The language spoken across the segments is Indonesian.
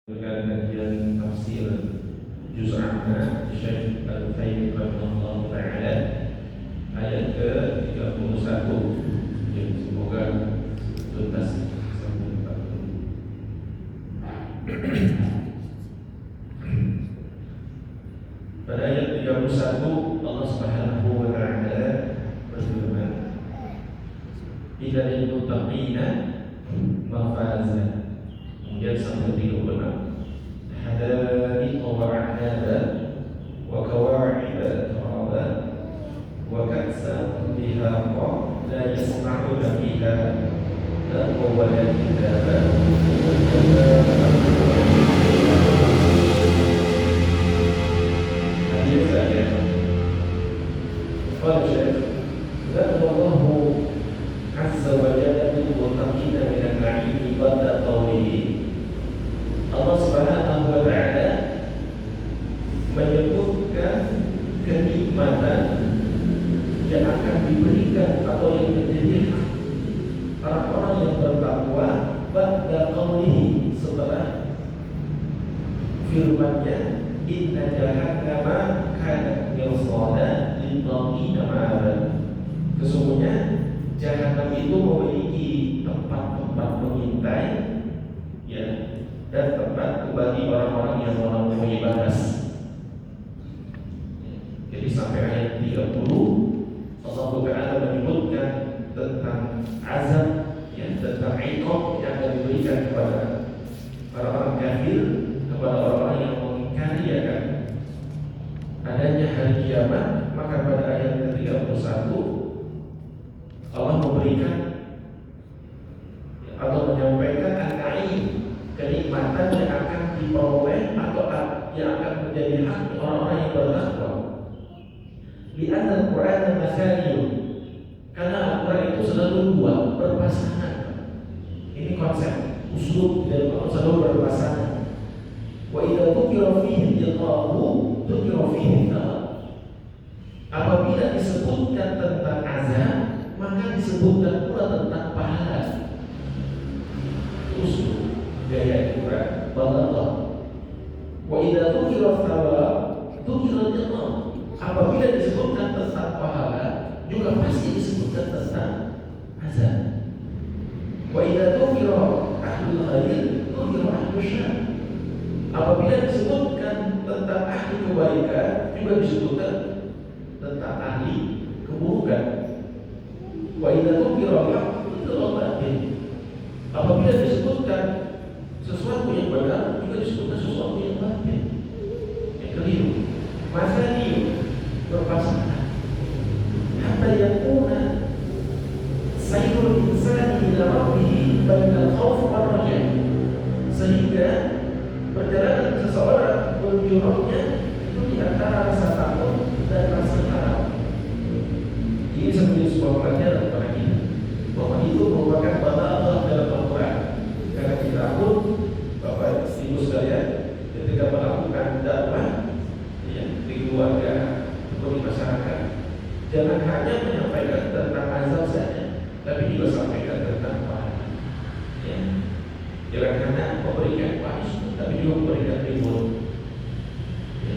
kajian tafsir juz' amma Syekh Al-Utsaimin rahimahullah taala ayat ke-31. Ya, semoga tuntas sampai 40. Pada ayat 31 Allah Subhanahu wa taala berfirman, "Innal muttaqina mafaza." Kemudian sampai 36, hadaiqa wa a'naba wa kawa'iba taraba wa ka'san dihaqa la yasma'una fiha lagwa wa la kidaba hadis saja. Qala Syekh Allahu azza wa jalla bil muttaqina min al-na'im ba'da qawlihi. Allah Subhanahu wa taala menyebutkan kenikmatan yang akan diberikan atau yang menjadi hak orang-orang yang bertakwa ba'da qawlihi, setelah firman-Nya, inna jahannama kanat mirsada lil-taghina ma'aba. Sesungguhnya Jahannam itu memiliki tempat-tempat mengintai, ya, dan tempat bagi orang-orang yang melampaui batas. Jadi sampai ayat 30 Allah Taala menyebutkan tentang azab, ya, tentang iqab yang akan diberikan kepada orang-orang kafir, kepada orang-orang yang mengingkari akan adanya hari kiamat. Maka pada ayat ke-31 Allah memberikan atau menyampaikan an-na'im, kenikmatan yang akan diperoleh atau yang akan menjadi hak orang-orang yang bertakwa. Li'anna al-Qur'an masaliyun, karena Al-Quran itu selalu dua, berpasangan. Ini konsep uslub dari Al-Quran, selalu berpasangan. Wa idza dzukira fihi al-iqabu dzukira fihi al-thawab. Apabila disebutkan tentang azab, maka disebutkan pula tentang pahala. Usul gaya Al-Quran balagah. Wa idza dzukira thawab dzukira al-iqab. Apabila disebutkan tentang pahala, juga pasti disebutkan tentang azab. Wa idza dzukira ahlul khair dzukira ahlus syarr. Apabila disebutkan tentang ahli kebaikan, juga disebutkan tentang ahli keburukan. Wa idza dzukira al-haqq dzukira al-batil. Apabila disebutkan sesuatu yang benar, juga disebutkan sesuatu yang batil, yang keliru. Masa ini berpasangan. Hatta yakuna sayrul insani ila rabbih bainal khawf wal raja', sehingga perjalanan seseorang menuju Rabbnya itu di antara rasa takut dan rasa harap. Ini sebenarnya sebuah pelajaran kepada kita bahwa itu merupakan balaghah dalam Al-Quran. Karena kita pun, Bapak Ibu sekalian, ketika melakukan dakwah, ya, di keluarga atau di masyarakat, jangan hanya menyampaikan tentang azab saja, tapi juga sampaikan tentang pahala. Ya. Jangan hanya memberikan punishment, tapi juga memberikan reward. Ya.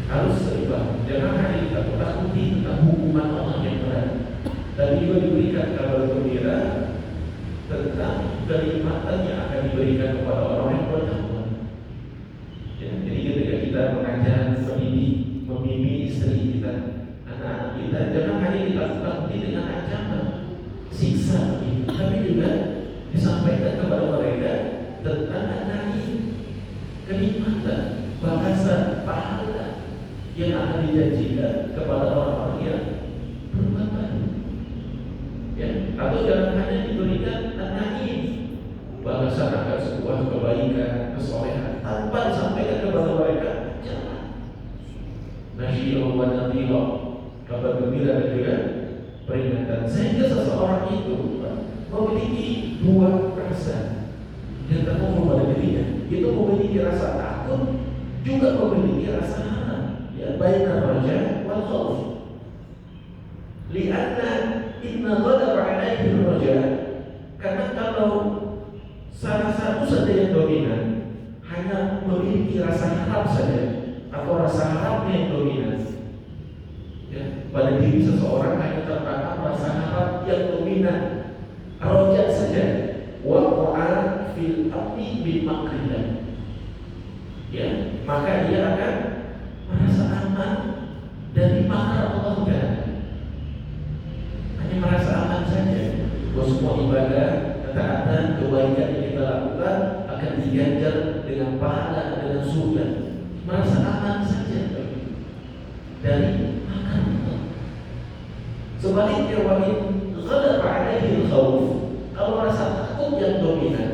Harus seimbang. Jangan hanya kita takuti tentang hukuman Allah yang berat, tapi juga diberikan kabar gembira tentang kenikmatan yang akan diberikan kepada orang yang bertakwa. Ya, jadi ketika kita mengajar, mendidik, membimbing istri kita, anak-anak kita, jangan hanya kita takuti dengan ancaman, siksa, tapi juga disampaikan kepada mereka tentang an-na'im, kenikmatan, bahasa pahala yang akan dijanjikan kepada orang-orang yang berbuat baik. Ya, atau jangan hanya diberikan an-na'im, bahasa akan sebuah kebaikan, kesolehan, tanpa disampaikan kepada mereka jangan nasyirah wa nadhirah, kabar gembira dan juga peringatan, sehingga seseorang itu memiliki dua rasa yang terkubur pada dirinya. Itu memiliki rasa takut, juga memiliki rasa harap, ya, bainar raja wal khauf. Lianna inna ghadab alaihi raja, karena kalau salah satu saja yang dominan, hanya memiliki rasa harap saja atau rasa harapnya yang dominan. Ya, pada diri seseorang hanya tertanam rasa harap yang dominan, rojak saja. Waqa'a fil ardi bil makrillah. Ya, maka dia akan merasa aman dari makar Allah Ta'ala. Hanya merasa aman saja. Bahwa semua ibadah, ketaatan, kebaikan yang kita lakukan akan diganjar dengan pahala, dengan surga. Merasa aman saja dari makar Allah. Sebaliknya, wa in ghalaba 'alaihi al-khawf, kalau rasa takut yang dominan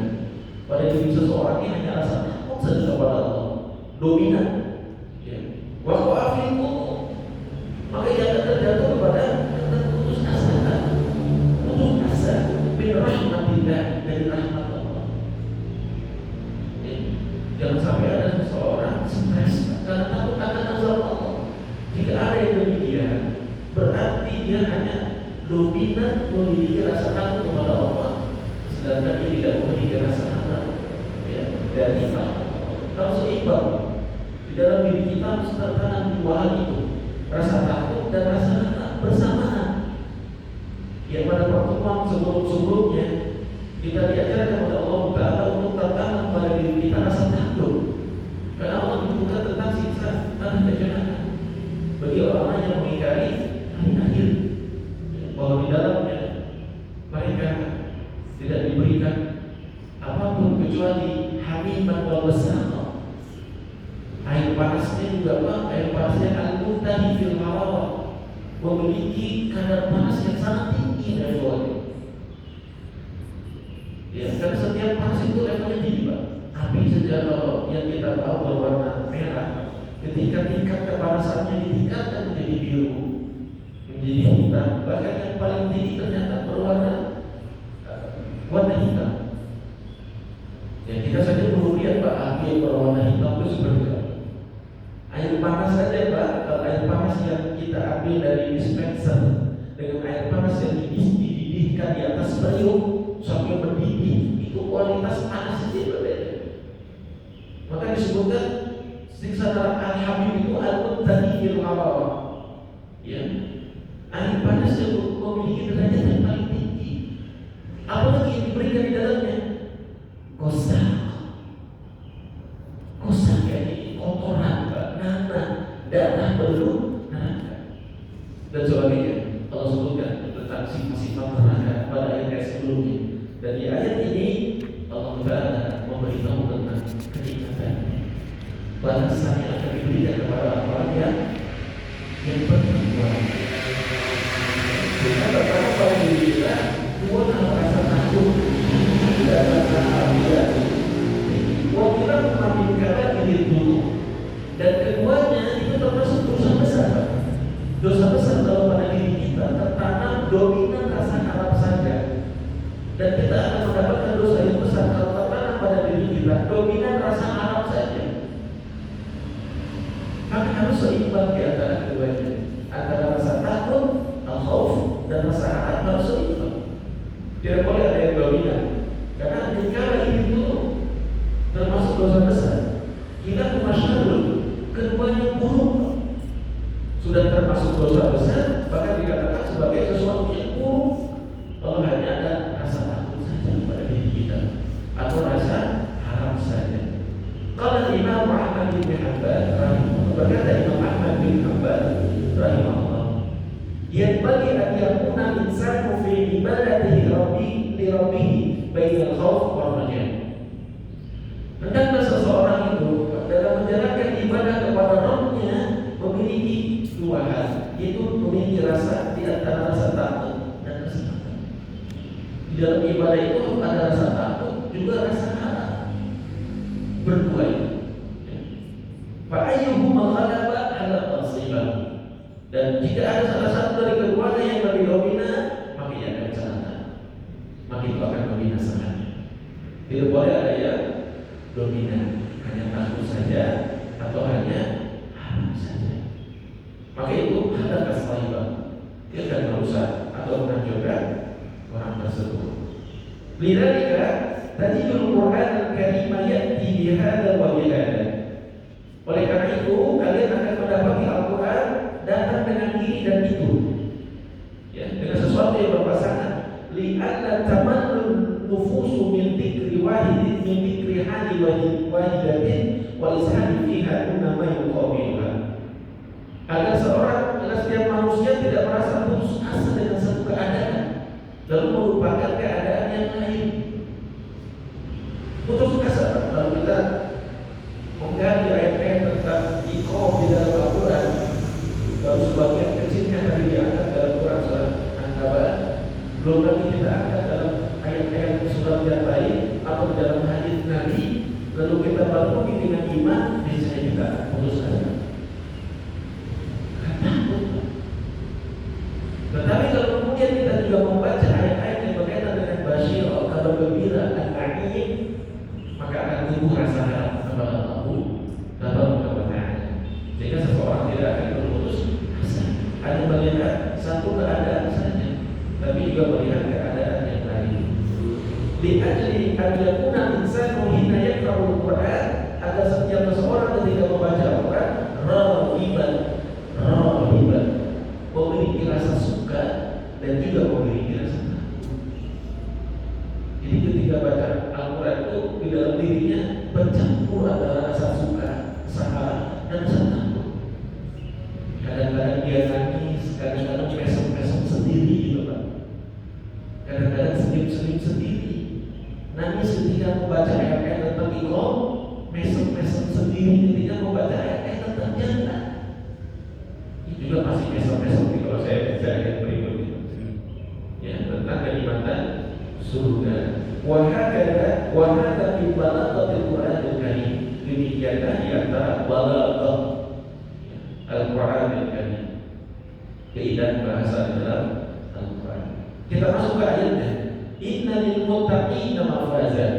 pada diri seseorang ini hanya rasa takut saja kepada Allah, dominan. Ya. Wa qafiqu, maka ia akan terjatuh kepada putus asa, bin rahmatillah, dari rahmat Allah. Ya. Jangan sampai ada seseorang stres karena takut akan azab Allah. Jika ada yang demikian, berarti dia hanya dominan memiliki rasa takut kepada Allah, sedangkan dia tidak memiliki rasa harap dari Allah. Kalau seimbang di dalam diri kita harus tertanam dua hal itu, rasa takut dan rasa harap bersamaan. Yang pada pertemuan sebelum-sebelumnya kita diajarkan oleh Allah Ta'ala untuk tertanam pada diri kita rasa takut, karena Allah menyebutkan tentang siksa dan jahanam bagi orang yang mengingkari hari akhir, bahwa di dalamnya mereka tidak diberikan apapun kecuali hamiman wal wasaqah. Air panasnya juga air panasnya al-muntahi fil harawah, memiliki kadar panas yang sangat tinggi dari bawahnya. Ya, karena setiap panas itu levelnya tinggi, Pak. Api saja kalau yang kita tahu berwarna merah, ketika tingkat kepanasannya ditingkatkan menjadi biru, menjadi hitam, bahkan yang paling tinggi ternyata berwarna warna hitam. Ya, kita saja perlu lihat, Pak, api yang berwarna hitam itu seperti apa. Air panas saja, Pak, kalau air panas yang kita ambil dari dispenser dengan air panas yang dididihkan di atas periuk sampai mendidih, itu kualitas panas itu berbeda. Maka disebutkan siksa neraka al-hamim itu al-muntahi fil harawah. Ya, air panas yang memiliki derajat yang paling tinggi. Apalagi yang diberikan di dalamnya? Kosak ini kotoran, nanah, darah belum neraka dan sebagainya. Allah sebutkan tentang sifat-sifat neraka pada ayat sebelumnya. Dan di ayat ini Allah Ta'ala memberitahu tentang kenikmatannya, balasan yang akan diberikan kepada orang yang bertakwa. Kita bertakwa pada diri kita, dua rasa takut dan rasa hati. Kita memainkan diri dulu, dan keduanya itu termasuk dosa besar. Dosa besar kalau pada diri kita tertanam dominan rasa harap saja, dan kita akan mendapatkan dosa yang besar kalau tertanam pada diri kita dominan rasa harap saja. Maka harus seimbang di antara keduanya, antara rasa takut, al-khauf, dan rasa harap harus seimbang. Tidak boleh ada yang dominan, karena jika ini itu termasuk dosa besar. Kita masyarul, keduanya buruk, sudah termasuk dosa besar, bahkan dikatakan sebagai sesuatu yang buruk. Kalau hanya ada rasa takut saja pada diri kita atau rasa harap saja. Kalau Imam Ahmad bin Hanbal rahimahullah, berkata Imam Ahmad bin Hanbal rahimahullah, yang bagi an yakuna insanu fi ibadatihi li rabbih bainal khauf wal raja. Hendaklah seseorang itu dalam menjalankan ibadah kepada Rabb-Nya memiliki dua hal, yaitu memiliki rasa di antara rasa takut dan rasa takut. Di dalam ibadah itu ada rasa takut juga rasa harap, berdua itu. Fa ayyuhuma ghalaba 'ala al-asibah. Dan jika ada salah satu dari keduanya yang lebih dominan, maka ia akan celaka, maka itu akan membinasakannya. Tidak boleh ada yang dominan, hanya takut saja atau hanya harap saja. Maka itu ada kesalibah, dia akan merusak atau menghancurkan orang tersebut. Lidzalika tajidul Qur'an al-Karim ya'ti bihadza wa bihadza. Oleh karena itu kalian akan mendapati Al-Quran datang dengan ini dan itu, ya, dengan sesuatu yang berpasangan. Li'anna tamannun nufusu min dzikri wahidin min dzikri hali wahidatin wa lisan fiha nama yuqabiluha. Agar setiap manusia tidak merasa putus asa dengan satu keadaan lalu melupakan keadaan yang lain. Putus asa kalau kita menggali ayat-ayat tentang iqam di dalam Al-Quran, baru sebagian kecilnya tadi diangkat dalam Quran surat An-Naba, belum lagi kita angkat dalam ayat-ayat surat yang lain atau dalam hadis Nabi, lalu kita penuhi dengan iman, niscaya kita putus asa. Tetapi kalau kemudian kita juga membaca ayat-ayat yang berkaitan dengan basyirah, kabar gembira, an-na'im, maka akan tumbuh rasa harap kepada Allah kepada sehingga seseorang tidak akan berputus asa hanya melihat satu keadaan saja, tapi juga melihat keadaan yang lain. Li'ajli an yakuna insanu hina yaqra'ul Qur'an, agar setiap seseorang ketika membaca Al-Quran rahiban memiliki rasa suka dan juga memiliki rasa takut. Jadi ketika baca Al-Quran itu di dalam dirinya bercampur antara rasa suka, sahabat dan rasa takut. Kadang-kadang dia nangis, kadang-kadang mesem-mesem sendiri gitu Pak. Kadang-kadang senyum-senyum sendiri. Nangis ketika membaca ayat-ayat tentang iqam, mesem-mesem sendiri ketika membaca ayat-ayat tentang jannah. Itu juga masih mesem-mesem kalau saya baca ayat berikutnya. Ya, tentang kenikmatan surga. Wahada fi balaghatil Qur'anil Karim. Demikianlah di antara balaghah Al-Qur'anil Karim, keindahan bahasa dalam Al-Quran. Kita masuk ke ayatnya. Inna lil muttaqina mafazan.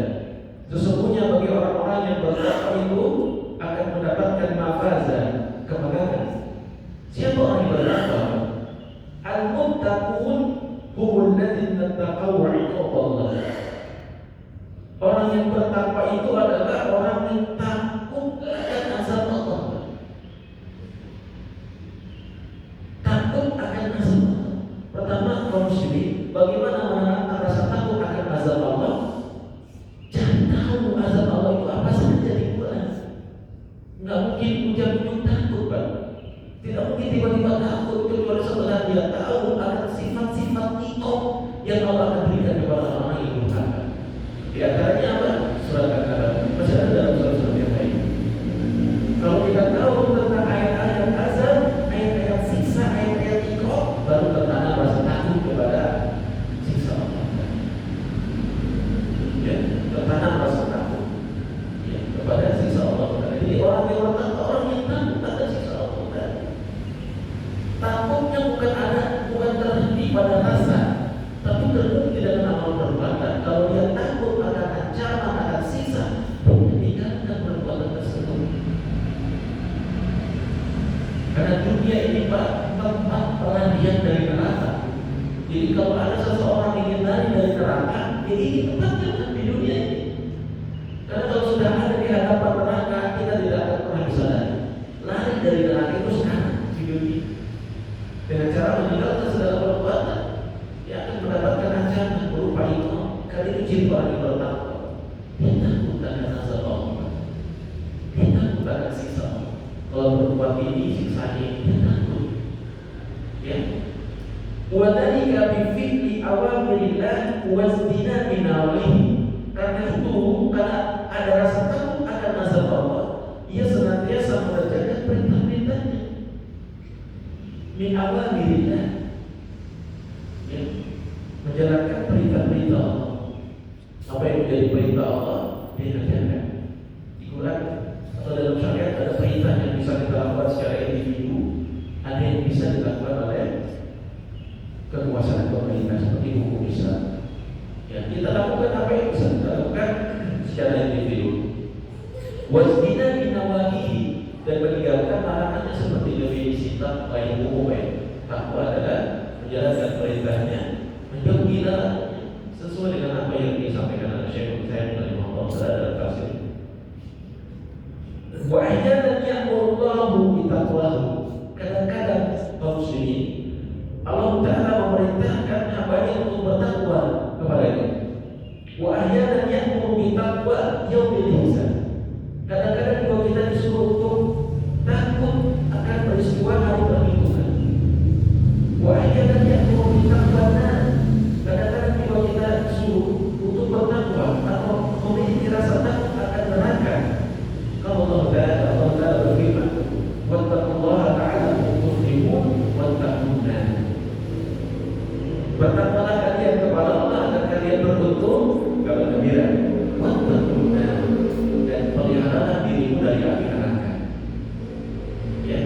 Sesungguhnya bagi orang-orang yang bertakwa itu akan mendapatkan mafazan, kemenangan. Siapa orang yang bertakwa? Al-muttaqun humul ladzina taqaw 'iqaballah. Orang yang bertakwa itu adalah orang yang takut akan azab Allah. Takut akan azab Allah. Pertama, kaum muslimin, bagaimana menahan rasa takut akan azab Allah? Cari tahu azab Allah itu apa saja di Quran. Nggak mungkin ujung-ujung takut, Pak. Tidak mungkin tiba-tiba takut kecuali setelah dia tahu akan sifat-sifat iqam yang Allah akan berikan kepada orang yang durhaka. Di antaranya apa? Surat Al-Kahfi. Masih ada dalam surat-surat yang lain. Kalau kita tahu tentang ayat-ayat azab, ayat-ayat siksa, ayat-ayat iqam, baru tertanam rasa takut kepada siksa Allah. Ya, tertanam rasa takut, ya, kepada siksa Allah. Jadi orang yang bertakwa, orang yang takut pada siksa Allah. Takutnya bukan terhenti pada rasa, tapi terbukti dengan amal perbuatan. Kalau dia takut akan ancaman, akan siksa, dia tinggalkan perbuatan tersebut. Karena dunia ini Pak, tempat pelarian dari neraka. Jadi kalau ada seseorang ingin lari dari neraka, ya ini tempatnya di dunia ini. Karena kalau sudah ada di hadapan neraka, kita tidak akan pernah bisa lari dari neraka itu sekarang di dunia. Dengan cara meninggalkan segala perbuatan, dia akan mendapatkan ancaman berupa itu. Kali itu ciri orang yang bertakwa. Dia takut akan azab Allah. Dia takut akan siksa Allah. Kalau berbuat ini, siksanya dia takut. Ya. Wadhalika bi fi'li awamirillah wazdina binawihi. Karena itu, karena ada rasa takut akan azab Allah, ia senantiasa mengerjakan perintah-perintahnya. Min awamirillah, ya, menjalankan perintah-perintah Allah. Apa yang menjadi perintah Allah dia kerjakan. Di Quran atau dalam syariat ada perintah yang bisa kita lakukan secara individu, ada yang bisa dilakukan oleh kekuasaan pemerintah seperti hukum Islam. Ya, kita lakukan apa yang bisa kita lakukan secara individu. Wasdina binawahihi, dan meninggalkan larangannya seperti definisi takwa yang umum. Takwa adalah menjalankan perintahnya, menjauhi larangannya, sesuai dengan apa yang disampaikan oleh Syekh Utsaimin Wa ahyanan ya'murullahu bitaqwahu. Kadang-kadang kaum muslimin Allah Ta'ala memerintahkan hamba-Nya untuk bertakwa kepadanya. Wa ahyanan ya'muru bitaqwa yaumil hisab. Kadang-kadang juga kita disuruh untuk takut akan peristiwa hari perhitungan. Wa ahyanan ya'muru bitaqwa. Kadang-kadang juga kita disuruh untuk bertakwa atau memiliki rasa takut akan neraka. Kalau Allah Ta'ala berfirman, wattaqullaha la'allakum tuflihun wattaqun nar. Bertakwalah kalian kepada Allah agar kalian beruntung kabar gembira. Wattaqun nar, dan peliharalah dirimu dari api neraka. Ya,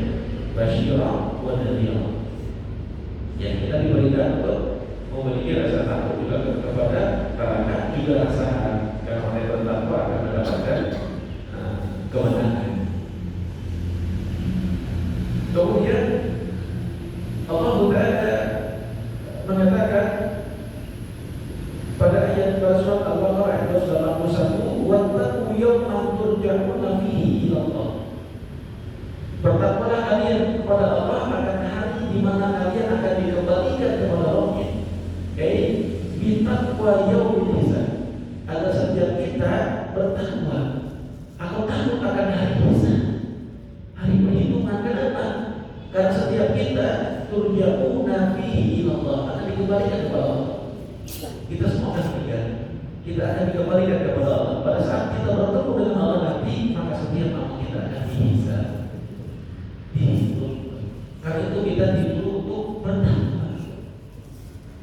basyirah wa nadhirah. Ya, kita diberikan untuk memiliki rasa takut juga kepada neraka, juga rasa karena orang bertakwa akan mendapatkan kemenangan. Kemudian Allah Ta'ala mengatakan pada ayat surat Al-Baqarah ayat 81, wattaqu yawman turja'una fihi ila Allah. Bertakwalah kalian kepada Allah akan hari di mana kalian akan dikembalikan kepada Allah. Bitaqwa yaumil hisab. Agar setiap kita bertakwa. Aku takut akan hari hisab, hari perhitungan. Kenapa? Karena setiap kita turja'una fihi ila Allah, akan dikembalikan kepada Allah. Kita semua akan meninggal. Kita akan dikembalikan kepada Allah. Pada saat kita bertemu dengan Allah nanti, maka setiap amal kita akan dihisab, dihitung. Karena itu kita dituntut untuk bertakwa,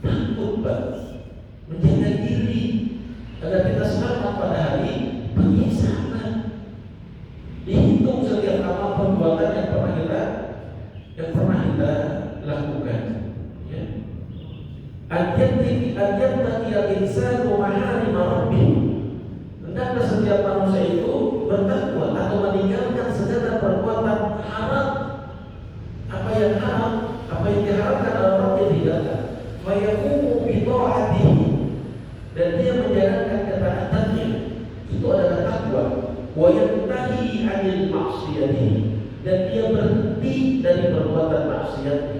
takut banget, menjaga diri agar kita selamat pada hari penghisaban. Dihitung setiap amal perbuatan yang pernah kita lakukan. Ya. Al-Yattaqi al-insanu maharim rabbih. Hendaklah setiap manusia itu bertakwa atau meninggalkan segala perbuatan haram. Apa yang haram, apa yang diharamkan oleh Allah ditinggalkan. Wa yaqumu bi ta'atihi, dan dia menjalankan ketaatannya. Itu adalah takwa. Wa yantahi 'anil ma'siyati, dan dia berhenti dari perbuatan maksiatnya.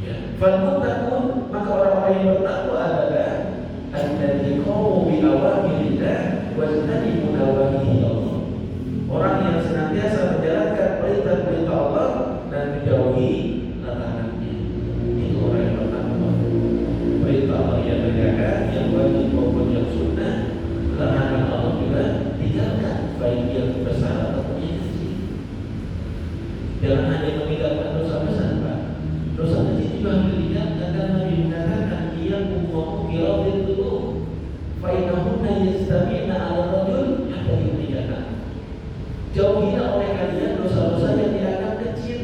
Ya, falmuttaqun, maka orang-orang yang bertakwa adalah alladziina qamu bi awamirillah wa ijtanibu nawahihi Allah. Orang yang senantiasa menjalankan perintah-perintah Allah dan menjauhi larangannya. Itu orang yang bertakwa. Perintah Allah yang berjaga, yang wajib maupun yang sunnah, larangan Allah juga tinggalkan, baik yang besar atau yang kecil. Jangan hanya meninggalkan dosa besar, Pak. Dosa kecil juga harus ditinggalkan, karena Nabi mengatakan iyyakum wa munkiratil dzunub fa innahunna yastamina 'ala rajul hatta yuhlikana. Jauhilah oleh kalian dosa-dosa yang dianggap kecil,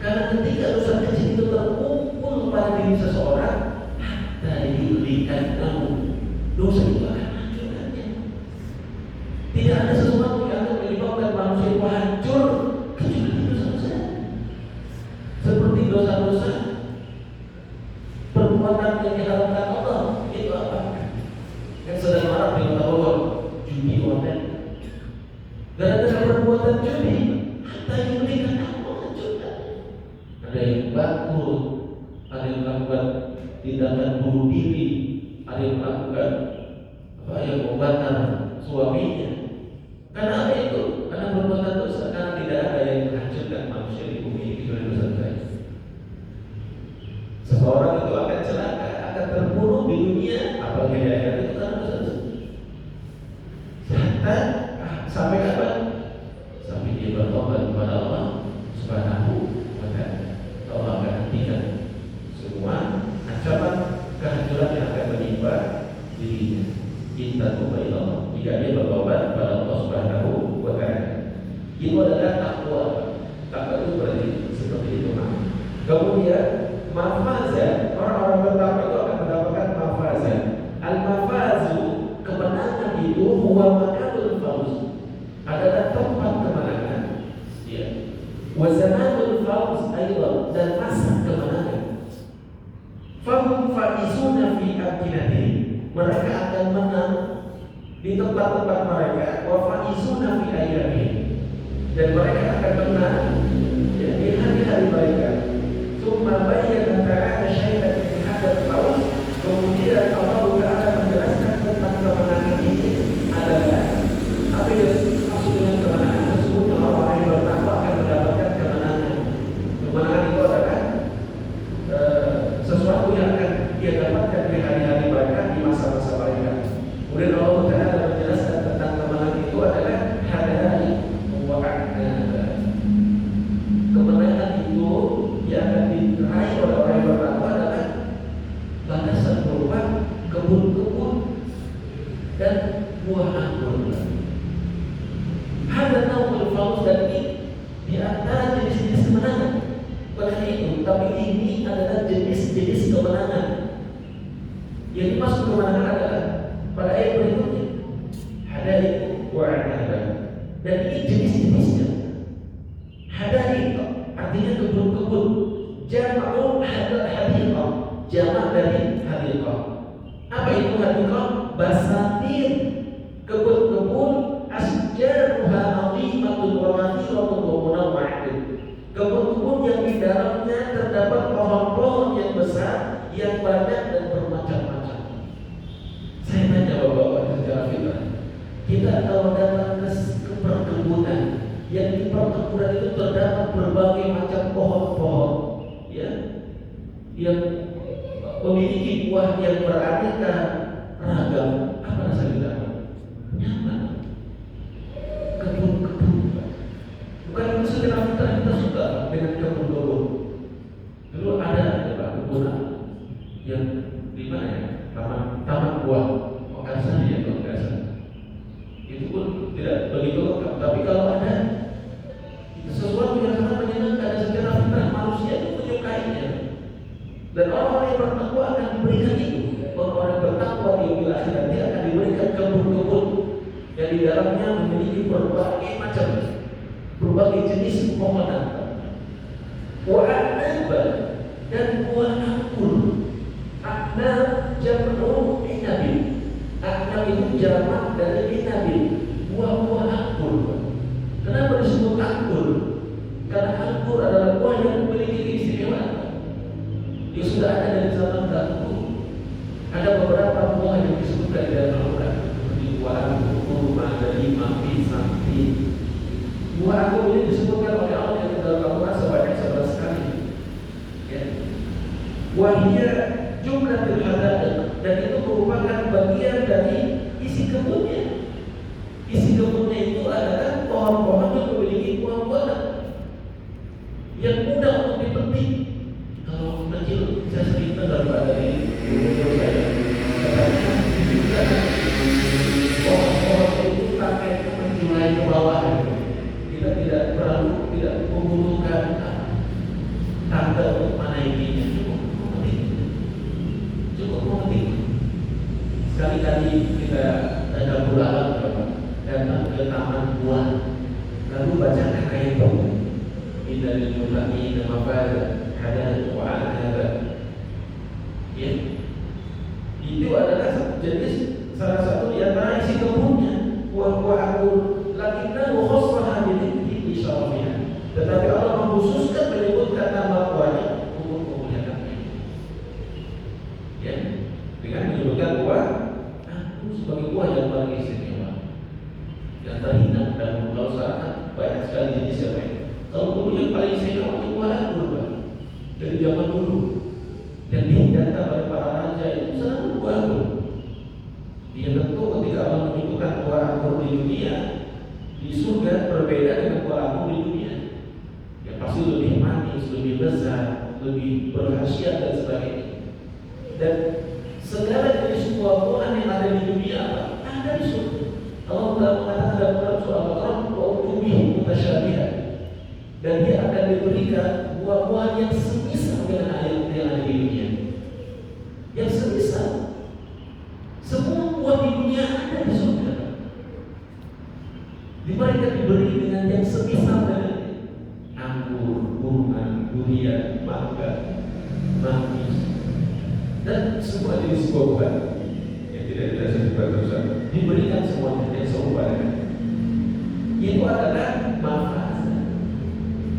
karena ketika dosa kecil itu terkumpul pada diri seseorang, hatta yuhlikana, dosa itu akan hancurkannya. Tidak ada sesuatu yang akan menyebabkan manusia itu hancur kecuali dosa-dosa. Seperti dosa-dosa perbuatan yang diharamkan Allah. Itu apa? Yang sedang marah di kota Bogor, judi online. Gara-gara perbuatan judi, hatta yuhlikana, Allah hancurkan. Ada yang bangkrut, ada yang melakukan tindakan bunuh diri, ada yang melakukan yang membakar suaminya. Karena apa itu? Karena perbuatan dosa. Karena tidak ada yang menghancurkan manusia di bumi ini kecuali dosa-dosa. Seseorang itu akan celaka, akan terbunuh di dunia, apalagi di akhirat, itu karena dosa-dosa. Sampai kapan? Sampai dia bertobat kepada Allah Subhanahu wa Ta'ala. Allah akan hentikan semua ancaman kehancuran yang akan menimpa dirinya. Kita kepada Allah jika dia bertobat kepada Allah Subhanahu wa Ta'ala. Itu adalah takwa. Takwa itu berarti seperti itu. Kemudian mafazah, orang-orang bertakwa itu akan mendapatkan mafazah. Al-mafazu, kemenangan itu huwa makanul fauz, adalah tempat kemenangan. Ya. Wa zamanul fauz aidan, dan masa kemenangan. Fahum faizuna fi amkinatihim, mereka akan menang di tempat-tempat mereka, wa faizuna fi ayyamihim, dan mereka akan menang ya, di hari-hari mereka. Tsumma bayyana ta'ala syai'an min hadzal qaul, kemudian Allah Ta'ala menjelaskan tentang kemenangan ini adalah apa yang maksud dengan kemenangan. Sesungguhnya orang-orang yang bertakwa akan mendapatkan kemenangan. Kemenangan itu adalah sesuatu yang akan dia dapatkan di hari-hari mereka, di masa-masa mereka. Kemudian Allah Ta'ala menjelaskan tentang kemenangan itu adalah hadari wa a'naba. Kemenangan itu yang akan diraih oleh orang yang bertakwa adalah balasan berupa kebun-kebun dan buah anggur. Hadza naumul fauz, dan ini di antara jenis-jenis kemenangan. Bukan itu, tapi ini adalah jenis-jenis kemenangan. Yang dimaksud kemenangan adalah pada ayat berikutnya, hadari wa a'naba, dan ini jenis-jenisnya. Hadari artinya kebun-kebun, jama'u hadiqah, jamak dari hadiqah. Apa itu hadiqah? Basatir, kebun-kebun, asjaruha azimatun wa mathiratun wa munawwa'atun. Kebun-kebun yang di dalamnya terdapat pohon-pohon yang besar, yang banyak dan bermacam-macam. Saya tanya bapak-bapak secara fitrah, kita kalau datang ke perkebunan, yang di perkebunan itu terdapat berbagai macam pohon-pohon, ya, yang memiliki buah yang beraneka ragam. Apa rasa kita? Nyaman. Kebun-kebun. Bukan maksudnya kita suka dengan kebun-kebun. Dulu ada kebunan yang di mana ya? Taman buah. Makassar ya, kalau nggak salah. Itu pun tidak begitu lengkap. Tapi kalau ada sesuatu yang sangat menyenangkan dan secara fitrah manusia itu menyukainya. Dan orang-orang yang bertakwa akan diberikan itu. Orang-orang yang bertakwa di yaumil akhirat dia akan diberikan kebun-kebun yang di dalamnya memiliki berbagai jenis pepohonan. Wa a'naba, dan buah anggur. A'nab jam'u inabin. A'nab itu jamak dari inabin, buah-buah anggur. Kenapa disebut anggur? Karena anggur adalah buah yang memiliki keistimewaan. Dia sudah ada dari zaman dahulu. Ada beberapa buah yang disebutkan di dalam Al-Quran, seperti buah anggur, kurma, delima, pisang, buah anggur ini disebutkan oleh Allah yang dalam Al-Quran sebanyak 11 kali. Ya. Wahia jumlah hadaiq, dan itu merupakan bagian dari isi kebunnya. Isi kebunnya itu adalah pohon-pohon yang memiliki buah-buahan yang mudah untuk dipetik. Kalau kecil saya sering dengar dari guru saya, katanya pohon-pohon itu pakai menjual ke bawah. Kita tidak membutuhkan tangga untuk menaikinya. Cukup memetik. Sekali-kali kita ada bulan datang ke taman buah, lalu bacakan ayat itu. Innal muttaqina mafaza hadal wa anaba. Ya. Itu adalah jenis salah satu di antara isi kebunnya, buah-buah anggur. Lakinna khassaha bi syarafiha. Tetapi Allah mengkhususkan menyebutkan nama buahnya untuk kemuliaannya. Ya, dengan menyebutkan buah anggur sebagai buah yang paling istimewa, yang terhina dan kalau sangat banyak sekali jenis yang lain. Kalau dulu yang paling istimewa itu buah anggur, Pak. Dari zaman dulu, dan dihidangkan oleh para raja itu selalu buah anggur. Dia tentu ketika Allah menyebutkan buah anggur di dunia, di surga berbeda dengan buah anggur di dunia. Ya pasti lebih manis, lebih lezat, lebih berkhasiat dan sebagainya. Dan segala jenis buah-buahan yang ada di dunia ada di surga. Allah telah mengatakan dalam surah Al-Baqarah, wa utubihi mutasyabihat, dan dia akan diberikan buah-buahan yang semisal dengan ayat yang ada di dunia. Yang semisal. Semua buah di dunia ada di surga. Mereka diberi dengan yang semisal dengan anggur, kurma, durian, mangga, manggis, dan semua jenis buah-buahan. Ya. tidak sebut Ustaz. Diberikan semuanya yang serupa dengan itu adalah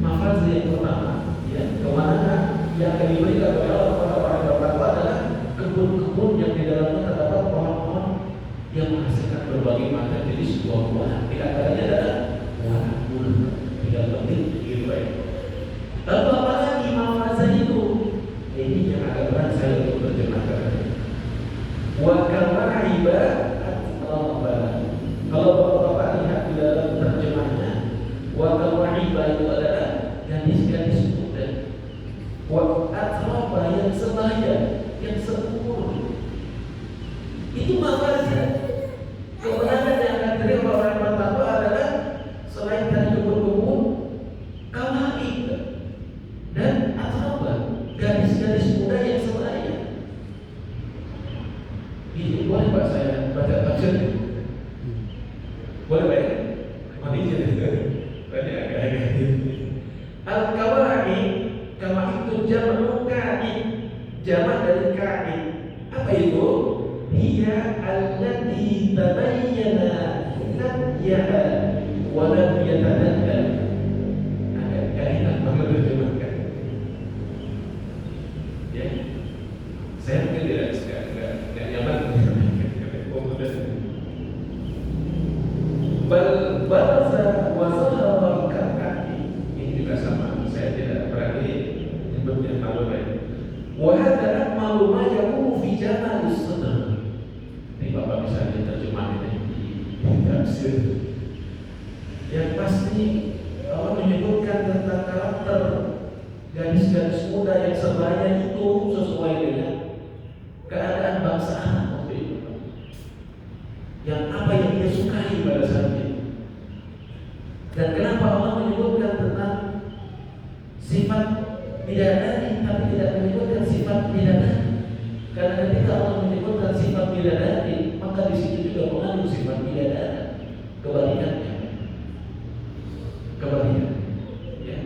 mafaz yang pertama, ya, kemana yang akan diberikan oleh Allah kepada para hamba adalah kebun-kebun yang di dalamnya terdapat pohon-pohon yang menghasilkan berbagai macam jenis buah-buahan. Di antaranya adalah buah anggur, tidak penting gitu baik. Lalu apa lagi mafaz itu? Ini yang agak berat saya untuk terjemahkan. Wa kama'iba at-taba. Kalau Bapak-bapak lihat di dalam terjemahnya, wa kama'iba itu adalah gadis-gadis muda. Wa at-taba yang sebaya, yang seumur. Itu maknanya. Kebenaran yang akan diterima orang pertama adalah selain dari kebun-kebun, kama'iba dan at-taba, gadis-gadis muda yang sebaya. Ini boleh Pak saya baca tafsirnya? Boleh Pak? Mari kita tanya agak-agak. Al-kawa'i, kawa'i itu jamak ka'i, jamak dari ka'i. Apa itu? Hiya allati tabayyana nabyaha wa lam yatanaddal. Agak enak banget terjemahkan. Ya, saya mungkin tidak nyaman. Balaza wa zahara al-ka'bi. Ini juga sama. Saya tidak berani menyebutnya malu baik. Wa hadza akmalu ma yakunu fi jamalis sadr. Ini Bapak bisa diterjemahkan di tafsir. Yang pasti Allah menyebutkan tentang karakter gadis-gadis muda yang sebaya itu sesuai dengan keadaan bangsa Arab waktu itu. Yang apa yang dia sukai pada saat itu. Dan kenapa Allah menyebutkan tentang sifat bidadari tapi tidak menyebutkan sifat bidadari? Karena ketika Allah menyebutkan sifat bidadari, maka di situ juga mengandung sifat bidadari. Kebalikannya, ya.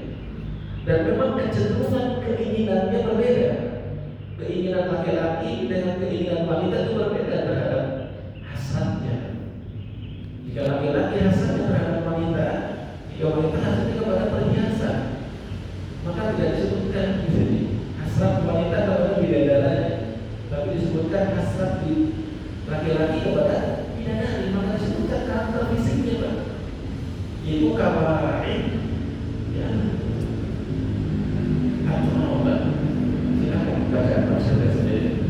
Dan memang kecenderungan keinginannya berbeda. Keinginan laki-laki dengan keinginan wanita itu berbeda terhadap hasratnya. Jika laki-laki hasratnya terhadap wanita, jika wanita hasratnya kepada perhiasan, maka tidak disebutkan di sini hasrat wanita kepada bidadari, tapi disebutkan hasrat di laki-laki kepada bidadari. Maka disebutkan karakter fisiknya, Pak. Itu kawain, ya. Atau Pak, silakan baca tafsirnya sendiri.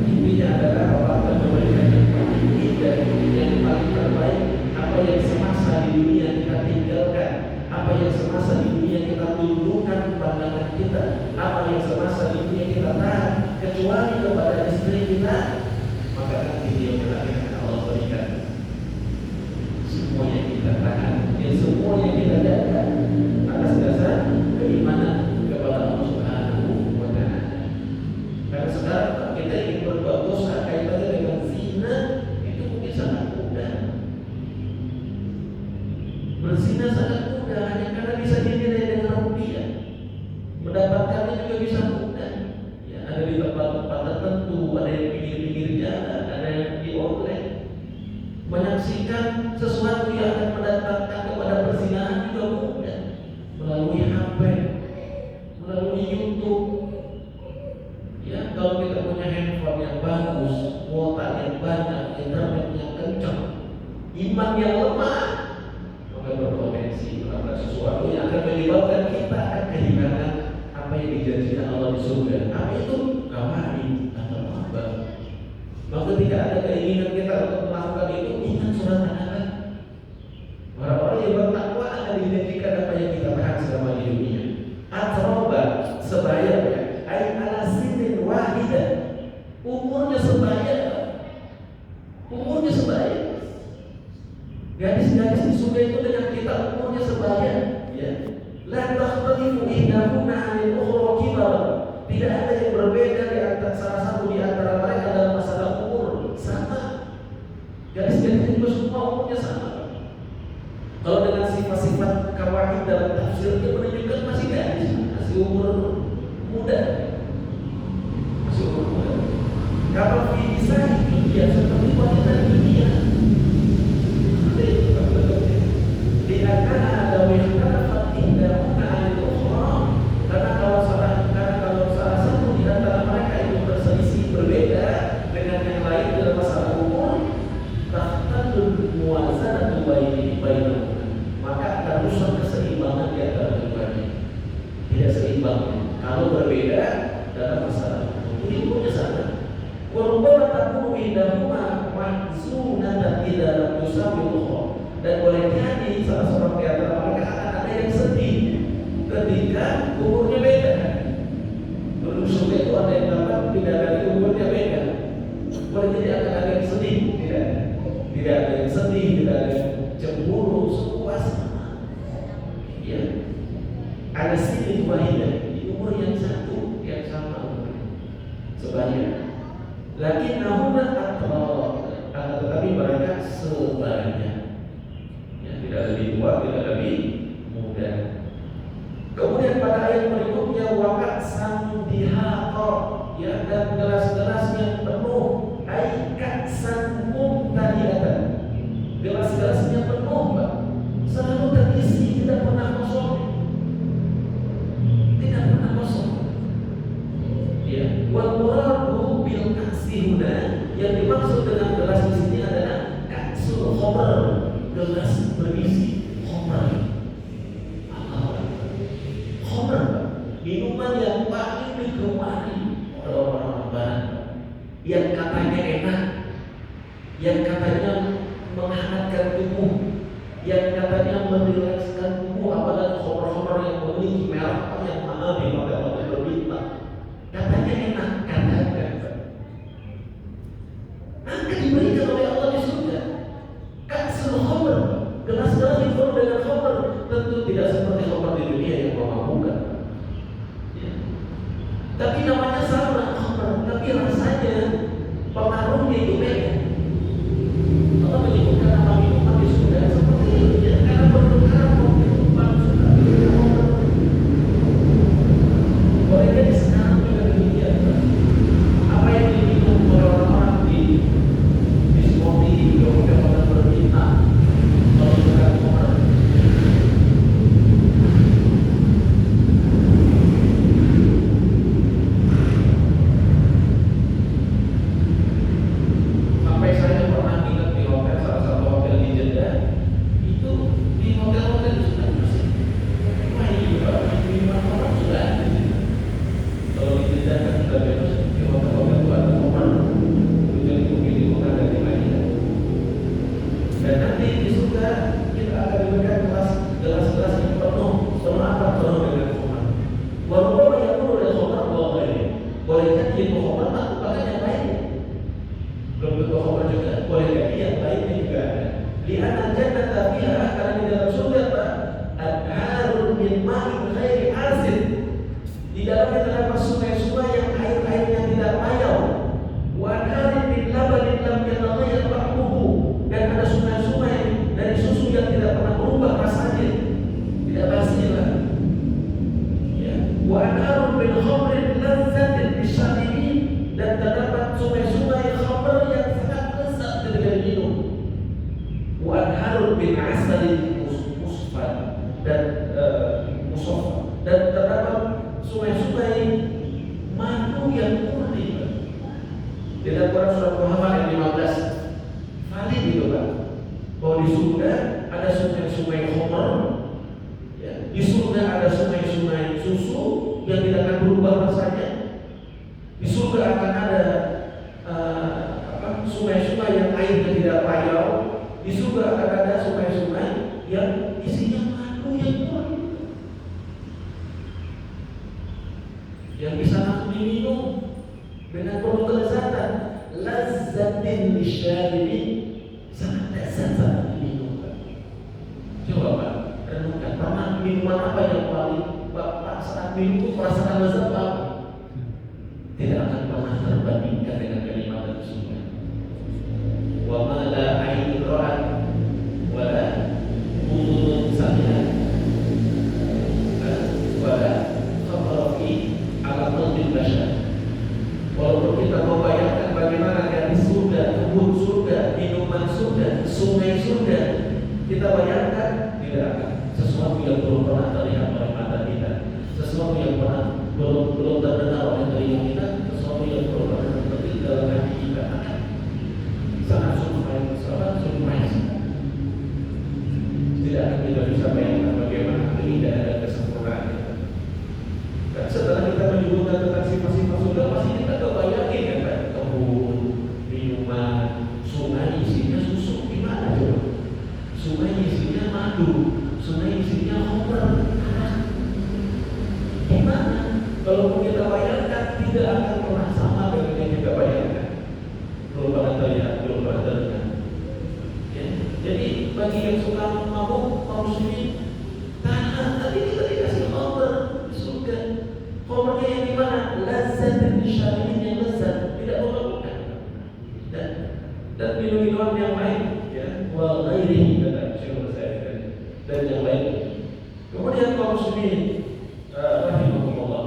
Intinya adalah Allah akan memberikan yang paling indah, yang paling terbaik, apa yang semasa di dunia kita tinggalkan, apa yang semasa di dunia kita tundukkan pandangan kita, apa yang semasa di dunia kita tahan, kecuali kepada istri kita, maka nanti dia akan Allah berikan semua yang kita tahan, semua yang kita jaga atas dasar keimanan kepada Allah Subhanahu wa Ta'ala. Karena sekarang kita ingin berbuat dosa kaitannya dengan zina, itu mungkin sangat mudah. Berzina sangat mudah hanya karena bisa dinilai dengan rupiah. Mendapatkannya juga bisa mudah. Ya, ada di tempat-tempat tertentu, ada yang pinggir-pinggir jalan, ada yang di outlet. Menyaksikan sesuatu yang akan mendatangkan kepada perzinahan juga mudah. Melalui HP, melalui YouTube. Ya, kalau kita punya handphone yang bagus, kuota yang banyak, internet yang kencang, iman yang lemah, maka berpotensi terhadap sesuatu yang akan menyebabkan kita akan kehilangan apa yang dijanjikan Allah di surga. Apa itu? Kawani atau apa? Maka tidak ada keinginan kita untuk melakukan itu. Ingat surat An-Nahl. Orang-orang yang bertakwa akan dijanjikan apa yang kita tahan selama di dunia. Atroba sebaya, ay ala sinin wahidah. Umurnya sebaya. Umurnya sebaya. Gadis-gadis di surga itu dengan kita umurnya sebaya, ya. La takhtalifu ihdahunna 'anil ukhra kibar. Tidak ada yang berbeda di antara salah satu di antara mereka dalam masalah umur, sama. Gadis-gadis itu semua umurnya sama. Kalau dengan sifat-sifat kawaid dalam tafsir dia menunjukkan masih gadis, masih umur muda. Masih umur muda. Kalau fi Ya seperti wanita dunia. Tidak akan ada wihkana indahuna al-ukhra. Karena kalau salah satu di antara mereka itu berselisih berbeda dengan yang lain dalam masalah umur, tahtadul muwazanatu bainahuma, maka akan rusak keseimbangan di antara keduanya. Tidak seimbang kalau berbeda dalam masalah umur. Ilmunya sama. Warubbama takunu indahuma mahzunatan idza lam tusawi ukhra. Dan boleh jadi salah seorang di antara mereka akan ada yang sedih ketika umurnya beda. Dulu surga itu ada yang dapat bidadari umurnya beda. Boleh jadi akan ada yang sedih, tidak ada yang sedih, tidak ada yang cemburu, semua sama. Ya, ada sini wahidah di umur yang satu, yang sama sebanyak. Lakinnahuma atraq, tetapi mereka sebanyak. Tidak lebih tua, tidak lebih muda. Kemudian pada ayat berikutnya wakat sang dihaqa, ya, dan gelas-gelas yang penuh, aikat sang mumtaliatan, gelas-gelasnya penuh, Pak, selalu terisi, tidak pernah kosong, tidak pernah kosong. Ya, wal muradu bil kaksi huna, yang dimaksud dengan gelas di sini adalah kaksul khamr, gelas berisi khamr. Khamr, minuman yang paling digemari oleh orang-orang Barat, yang katanya enak, yang katanya menghangatkan tubuh, yang katanya merilekskan tubuh, apalagi khamr-khamr yang memiliki merek yang mahal di hotel-hotel berbintang. Katanya enak, katanya. Maka diberikan oleh Allah di surga kaksul khamr, gelas-gelas dipenuhi dengan khamr. Tentu tidak seperti khamr di dunia yang memabukkan, ya. Tapi namanya sama khamr, tapi rasanya, pengaruhnya itu beda. Allah menyebutkan nama minuman di surga seperti itu, ya, karena bertukar minuman surga. Boleh jadi sekarang juga demikian. Apa yang diminum oleh orang-orang di smoothie, di hotel-hotel berbintang, kalau bukan khamr. Sampai saya pernah ingat di hotel, salah satu hotel di Jeddah, itu di hotel-hotel itu sudah bersih. Wah, iya, minuman orang sudah ada. Kalau di Jeddah kan sudah bebas, di hotel-hotel itu ada khamr. Jadi mungkin bukan dari Madinah. Dan nanti di surga kita akan diberikan gelas-gelas yang penuh apa? Penuh dengan khamr. Walaupun yang penuh dengan khamr boleh jadi itu khamr atau bahkan yang lain. Belum tentu khamr juga, boleh jadi yang lainnya juga ada. Di anak jannah fiha, karena di dalam surga Pak, anharun min ma'in ghairi asin. Di dalamnya terdapat sungai-sungai yang air-airnya tidak payau. Wa anharin min labanin lam yataghayyar ta'muhu, dan ada sungai-sungai dari susu yang tidak pernah berubah rasanya, tidak basi lah. Ya. Wa anharun min khamrin lazzatin lisyaribin, dan terdapat sungai-sungai khamr yang sangat lezat ketika diminum. Wa anharun min asalin musfad, dan musaffa, dan terdapat sungai-sungai madu yang murni. Dalam Quran surat Muhammad ayat 15 valid itu Pak, bahwa di surga ada sungai-sungai khamr, ya. Di surga ada sungai-sungai susu yang tidak akan berubah rasanya. Di surga akan ada sungai-sungai yang airnya tidak payau. Di surga akan ada sungai-sungai yang isinya madu yang murni, yang bisa langsung diminum dengan penuh kelezatan. Lazzatin lisyaribin, sangat lezat saat diminum. Coba Pak, renungkan, pernah minuman apa yang paling Bapak saat minum itu merasakan lezat apa? Tidak akan pernah terbandingkan dengan kenikmatan surga. Wa ma la ayn ra'at wa la udhun sami'at wa la khatara fi ala qalbi bashar. Walaupun kita membayangkan bagaimana gadis surga yang belum pernah terlihat oleh mata kita, sesuatu yang belum terdengar oleh telinga kita, sesuatu yang belum pernah terbetik dalam hati kita, akan sangat surprise. Tidak akan kita bisa bayangkan bagaimana tidak ada kesempurnaan. Dan setelah kita menyebutkan tentang sifat-sifat surga, pasti kita kebayangin kan, kebun, minuman, sungai isinya susu, gimana coba? Sungai isinya madu, sungai isinya khamr. Gimana? Kalau kita bayangkan, tidak akan pernah sama dengan yang kita bayangkan. Belum pernah terlihat, belum pernah terdengar. Ya. Jadi bagi yang suka mabuk, kaum muslimin, tahan. Tadi kita dikasih khamr di surga. Khamrnya yang di mana? Lazat dan syaribin yang lezat, tidak memabukkan. Dan minum-minuman yang lain, ya, wa ghairihi kata Syekh Al-Albani dan yang lain. Kemudian kaum muslimin rahimahumullah,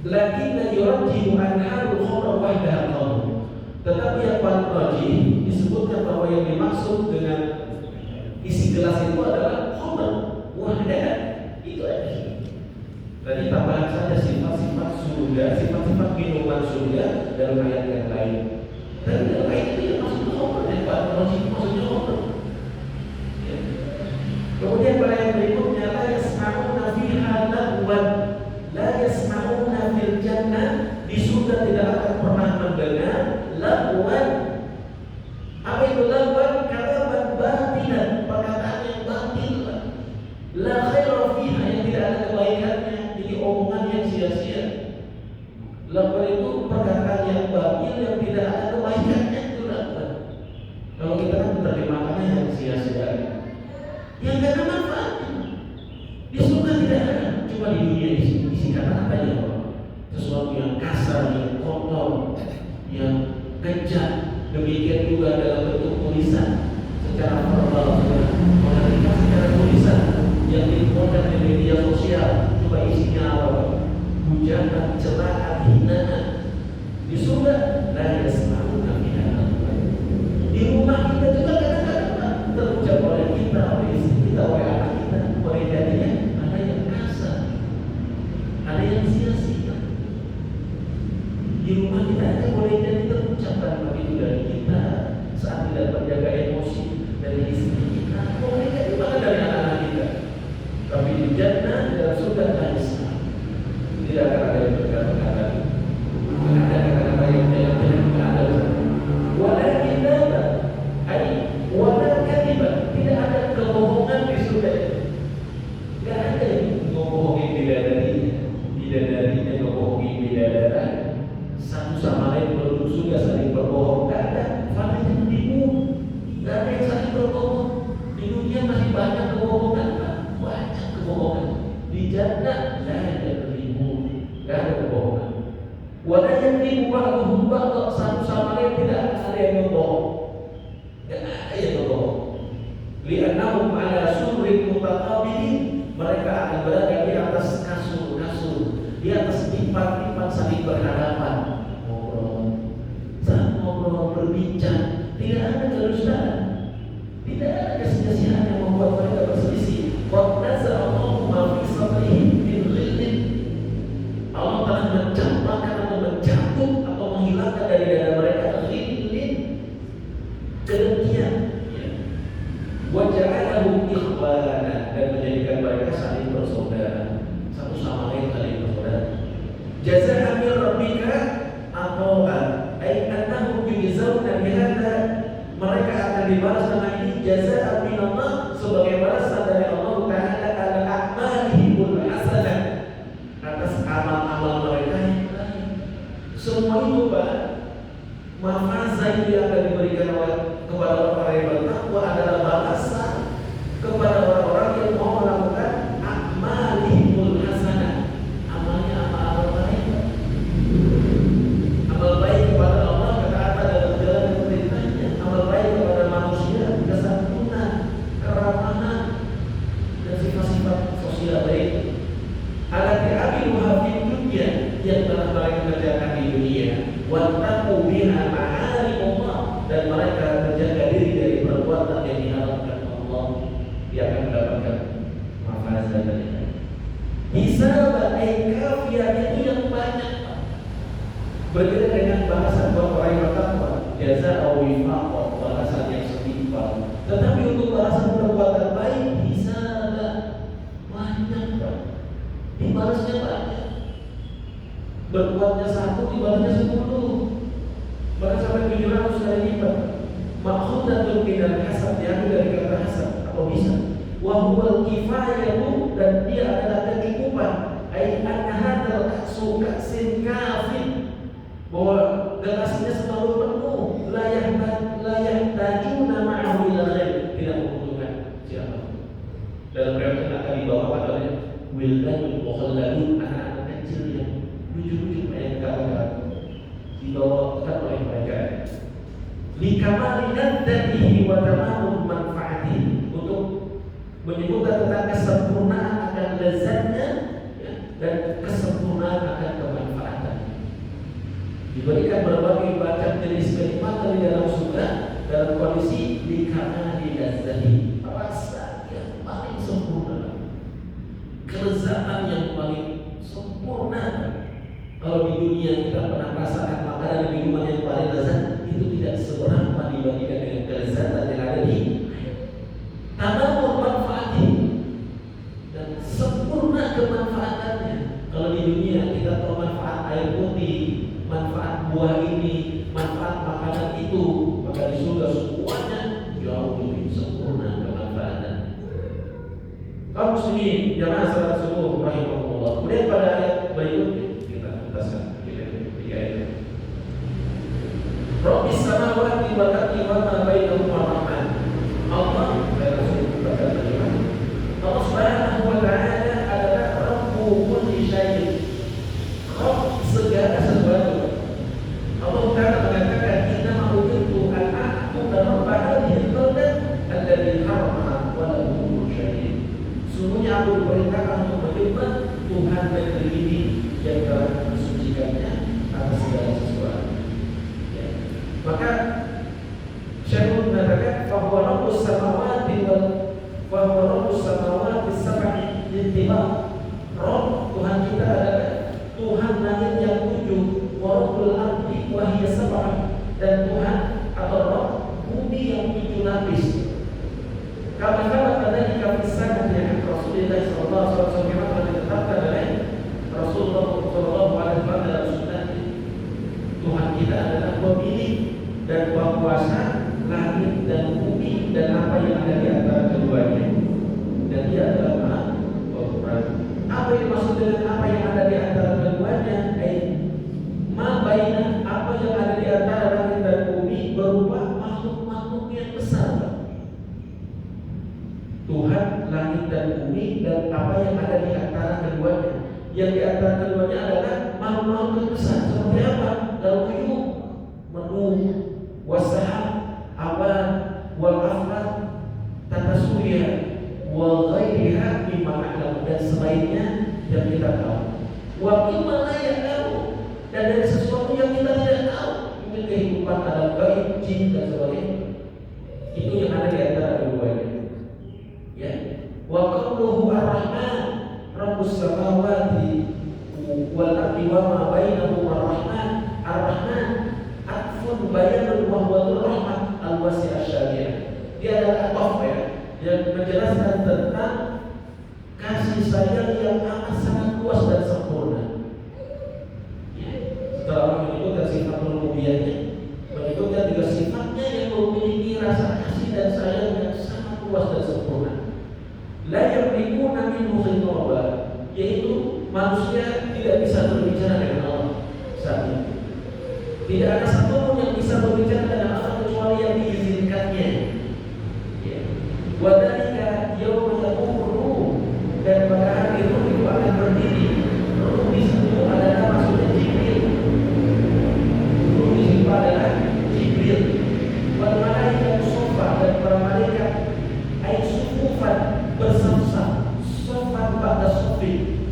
lakinna yurajjihu anharul khamr wahdaha qawl. Tetapi yang paling rajih disebutkan bahwa yang dimaksud dengan isi gelas itu adalah khamr wahdaha. Itu aja. Tadi tambahan saja sifat-sifat surga, sifat-sifat minuman surga dalam ayat yang lain. Dan dalam ayat itu yang maksudnya khamr, yang paling rajih maksudnya khamr. Ya. Kemudian pada yang berikutnya, la yasma'una fiha lagwan, la yasma'una fil jannah, di surga tidak akan pernah mendengar lagwan. Apa itu lagwan? Kalaman batilan, perkataan yang batil. La khaira fiha, yang tidak ada kebaikannya, jadi omongan yang sia-sia. Lagwan itu perkataan yang batil yang tidak ada kebaikannya, itu lagwan. Kalau kita kan menerjemahkannya yang sia-sia, yang tidak ada manfaatnya. Di surga tidak ada, cuma di dunia isi kata apa ya? Sesuatu yang kasar, yang kotor, yang kejam. Demikian juga dalam bentuk tulisan secara verbal, menghadirkan secara tulisan yang dimuatkan di media sosial. Coba isinya apa? Hujatan, celaan, hinaan. Di surga la yasma'una fiha lagwan. Di rumah kita juga kadang-kadang terucap oleh kita, oleh istri kita, oleh anak kita, oleh jadinya ada yang kasar, ada yang sia-sia. Di rumah kita aja boleh jadi terucapkan begitu dari kita saat tidak menjaga emosi dari istri kita, boleh jadi bahkan dari anak-anak kita. Tapi di jannah dalam surga tidak akan ada yang berkata-kata, tidak ada kata-kata yang tidak ada. Walakin apa? Tidak ada kebohongan di surga. Tidak ada yang ngebohongin bidadarinya ngebohongin bidadari. Satu sama lain penduduk surga saling berbohong. Tidak ada. Fala yakdzibun. Tidak ada yang saling berbohong. Di dunia masih banyak kebohongan, banyak kebohongan. Di jannah la yakdzibun. Tidak ada kebohongan. Wala yakdzibu ba'duhum ba'dhan, satu sama lain tidak ada yang berbohong. Tidak ada yang berbohong. Li'annahum ala surrin mutaqabilin, mereka akan berada di atas kasur-kasur, di atas tipat-tipat saling berhadapan, ngobrol, berbincang, tidak ada kedustaan, tidak ada kesia-siaan yang membuat mereka berselisih. Wa naza'allahu ma fi sadrihim min ghillin, Allah telah mencampakkan atau mencabut atau menghilangkan dari dada mereka ghillin, kedengkian. Waja'alahum ikhwana, dan menjadikan mereka saling bersaudara, satu sama lain saling bersaudara. Jazaa'an min rabbika ata'an, ay annahum yujzauna bihadza, mereka akan dibalas dengan ini jazaa'an min Allah, sebagai balasan dari Allah Ta'ala ala a'malihimul hasanah, atas amal-amal mereka yang baik. Semua itu Pak, mafazah itu yang akan diberikan kepada orang yang bertakwa adalah balasan kepada orang-orang yang mau melakukan a'malihimul hasanah, amalnya amal baik, amal baik kepada Allah, ketaatan dalam jalan perintahnya, amal baik kepada manusia, kesantunan, keramahan, dan sifat-sifat sosial baik. Alati amiluha fid dunya, yang telah mereka kerjakan di dunia, wattaqu biha ma'alimullah, dan mereka terjaga diri Hisaba kafiyah itu yang banyak. Berbeda dengan bahasa orang yang bertakwa, jaza wifaqa, bahasa yang setimpal. Tetapi untuk bahasa perbuatan baik hisaba banyak, Pak. Dibalasnya banyak. Berbuatnya 1 dibalasnya 10. Bahkan sampai 700 kali lipat. Makhudatun minal hasab, diambil dari kata hasab atau bisa. Wa huwal kifayatu, dan dia adalah kecukupan. Ai anna hadzal ka'su ka'sin kafin, bahwa gelasnya selalu penuh. La yahtajuna ma'ahu ila ghair, tidak membutuhkan siapa. Dalam riwayat yang akan dibawa padanya wildanul mukhalladun, anak-anak kecil yang lucu-lucu yang kakak dibawakan oleh mereka. Likamali nadzatihi wa tamamul manfaatihi, untuk menyebutkan tentang kesempurnaan akan lezatnya, ya, dan kesempurnaan akan kemanfaatan. Diberikan berbagai macam jenis kenikmatan di dalam surga dalam kondisi likamali nadzatihi, rasa yang paling sempurna, kelezatan yang paling sempurna. Kalau di dunia kita pernah merasakan makanan dan minuman yang paling lezat, itu tidak seberapa dibandingkan dengan kelezatan yang ada di tamamul manfaati, dan sempurna kemanfaatannya. Kalau di dunia kita tahu manfaat air putih, manfaat buah ini, manfaat makanan itu, maka di surga semuanya jauh lebih sempurna kemanfaatan. Kaum muslimin jamaah salat subuh rahimahullah. Kemudian pada ayat berikutnya kita tuntaskan tiga ayat. Rabbis samawati wal ardi wa ma bainahuma rahman. Allah Allah Subhanahu wa ta'ala adalah Rabbu kulli syai', Rabb segala sesuatu. Allah Ta'ala mengatakan inna ma'udirtu al-a'tu rabba hadhihi al-baldah alladhi haramaha wa lahu kullu syai'. Sungguhnya aku diperintahkan untuk menyembah Tuhan negeri ini yang telah mensucikannya atas segala sesuatu. Ya. Maka Syekhul mengatakan bahwa Rabbus samawati sab'i intiba. Rabb Tuhan kita adalah Tuhan langit yang 7, wa Rabbul ardi wa hiya sab'a, dan Tuhan atau Rabb bumi yang 7 lapis. Kama tadi kami sangat dengan Rasulullah sallallahu alaihi wasallam yang ditetapkan oleh Rasulullah sallallahu alaihi wasallam dalam sunnah. Tuhan kita adalah pemilik dan penguasa langit dan bumi dan apa yang ada di antara keduanya, dan dia adalah Maha Pemurah. Apa yang dimaksud dengan apa yang ada di antara keduanya? Ma baina, apa yang ada di antara langit dan bumi berupa makhluk-makhluk yang besar. Tuhan, langit dan bumi, dan apa yang ada di antara keduanya. Yang di antara keduanya adalah makhluk-makhluk yang besar. Seperti apa? Al-Quyum, Menuh, Wasahab, Awan, Wal-Afrat, Tata Surya, Wal-Ghairiha, Mima'alam, dan selainnya yang kita tahu. Wa mimma la ya'lamu, dan dari sesuatu yang kita tidak tahu, mungkin kehidupan alam gaib, jin dan sebagainya. Itu yang ada di antara keduanya. Ya, wa qawluhu ar-Rahman, Rabbus samawati wal ardi wa ma bainahuma ar-Rahman. Ar-Rahman atfun bayanun wa huwa rahmat al-wasi' asy-syariah. Dia adalah atof, ya, yang menjelaskan tentang kasih sayang yang amat sangat luas dan sempurna. Ya, setelah menyebutkan sifat rububiyahnya, menyebutkan juga sifatnya yang memiliki rasa kasih dan sayang yang sangat luas dan sempurna. La yamlikuna minhu khitaba, yaitu manusia tidak bisa berbicara dengan Allah saat ini. Tidak ada satupun yang bisa berbicara dengan Allah kecuali yang diizinkannya. Ya. Wa dzalika yauma yaqumu ruh, dan pada hari ruh itu akan berdiri. Ruh di situ adalah maksudnya Jibril. Ruh di situ adalah Jibril. Wal malaikatu sufa, dan para malaikat ay sufufan, bersama sofan pada sofi,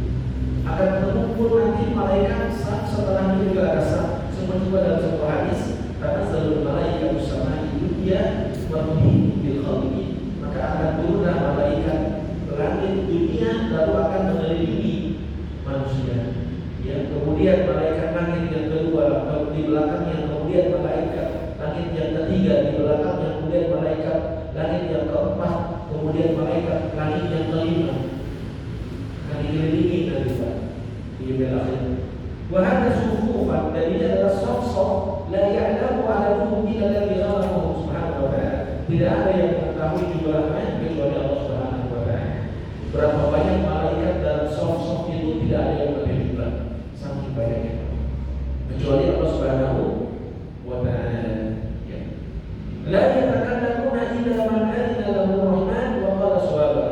akan berkumpul nanti malaikat setelah itu juga ada saf. Semua juga dalam sebuah hadis, karena seluruh malaikat bersama dunia berhenti bil khalqi, maka akan turunlah malaikat langit dunia lalu akan mengelilingi di belakangnya kemudian malaikat, langit yang ketiga di belakangnya kemudian malaikat, langit yang keempat kemudian malaikat, langit yang kelima akan dikelilingi nanti Pak di akhir. Wahada sufufan, dan ini adalah soft la ya'lamu adaduhum illa alladhi khalaqahum subhanahu wa ta'ala. Tidak ada yang mengetahui jumlahnya kecuali Allah subhanahu wa ta'ala. Berapa banyak malaikat dalam soft itu tidak ada yang lebih jumlah, saking banyaknya kecuali Allah subhanahu wa ta'ala. Ya. La yatakallamuna illa man adina lahu rahman wa qala shawaba.